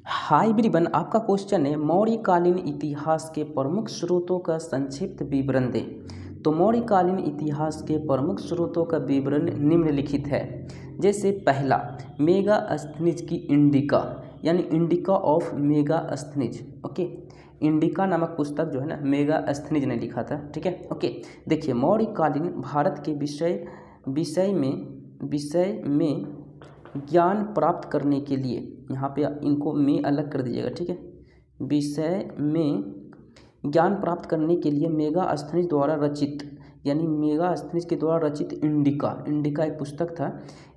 Hi everyone, आपका question है मौर्यकालीन इतिहास के प्रमुख स्रोतों का संक्षिप्त विवरण दें। तो मौर्यकालीन इतिहास के प्रमुख स्रोतों का विवरण निम्नलिखित है। जैसे पहला, मेगास्थनीज की इंडिका यानी indica of Megasthenes. Okay, indica नामक पुस्तक जो है ना, मेगास्थनीज ने लिखा था। ठीक है, ओके। देखिए, मौर्यकालीन भारत के विषय में ज्ञान प्राप्त करने के लिए, यहाँ पे इनको में अलग कर दीजिएगा। ठीक है, विषय में ज्ञान प्राप्त करने के लिए मेगास्थनीज द्वारा रचित यानी मेगास्थनीज के द्वारा रचित इंडिका एक पुस्तक था।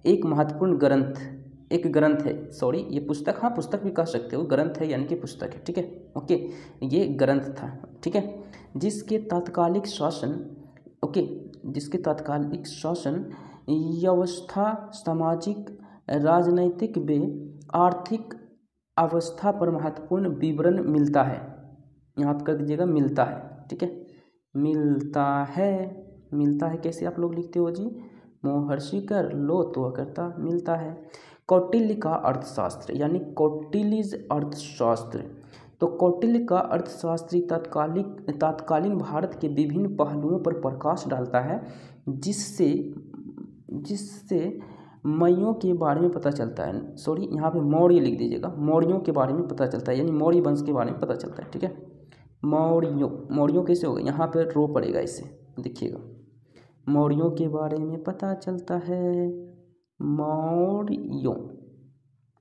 एक महत्वपूर्ण ग्रंथ है। सॉरी, ये पुस्तक, हाँ पुस्तक भी कह सकते हो, ग्रंथ है यानी कि पुस्तक है। ठीक है, ओके, ये ग्रंथ था। ठीक है, जिसके तात्कालिक शासन व्यवस्था, सामाजिक, राजनैतिक व आर्थिक अवस्था पर महत्वपूर्ण विवरण मिलता है। यहाँ पर कर दीजिएगा मिलता है। ठीक है, मिलता है कैसे आप लोग लिखते हो जी? मोहर्षि कर लो तो करता मिलता है। कौटिल्य का अर्थशास्त्र यानी कौटिल्यज अर्थशास्त्र। तो कौटिल्य का अर्थशास्त्री तत्कालीन भारत के विभिन्न पहलुओं पर प्रकाश डालता है, जिससे मौर्यों के बारे में पता चलता है। सॉरी, यहाँ पे मौर्य लिख दीजिएगा, मौर्यों के बारे में पता चलता है यानी मौर्य वंश के बारे में पता चलता है। ठीक है, मौर्यों कैसे होगा? यहाँ पे रो पड़ेगा, इसे देखिएगा, मौर्यों के बारे में पता चलता है। मौर्यों,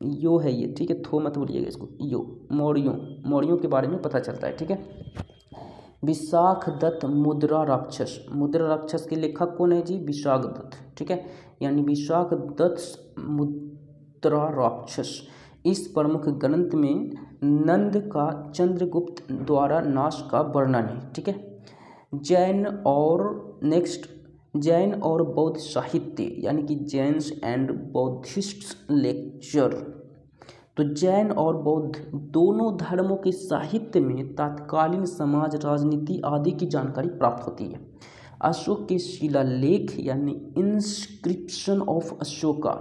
यो है ये। ठीक है, थो मत बोलिएगा इसको, यो मौर्यों के बारे में पता चलता है। ठीक है, विशाख दत्त मुद्रा राक्षस के लेखक कौन है जी? विशाख दत्त। ठीक है, यानी विशाख दत्त मुद्रा राक्षस। इस प्रमुख ग्रंथ में नंद का चंद्रगुप्त द्वारा नाश का वर्णन है। ठीक है, जैन और बौद्ध साहित्य यानी कि जैन्स एंड बौद्धिस्ट लेक्चर। तो जैन और बौद्ध दोनों धर्मों के साहित्य में तत्कालीन समाज, राजनीति आदि की जानकारी प्राप्त होती है। अशोक के शिलालेख यानी इंस्क्रिप्शन ऑफ अशोका।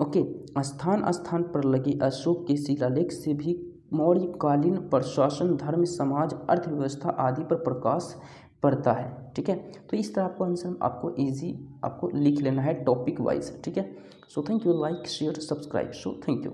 ओके, स्थान पर लगे अशोक के शिलालेख से भी मौर्यकालीन प्रशासन, धर्म, समाज, अर्थव्यवस्था आदि पर प्रकाश पड़ता है। ठीक है, तो इस तरह आपको आंसर आपको लिख लेना है टॉपिक वाइज। ठीक है, so thank you, like share subscribe, so thank you.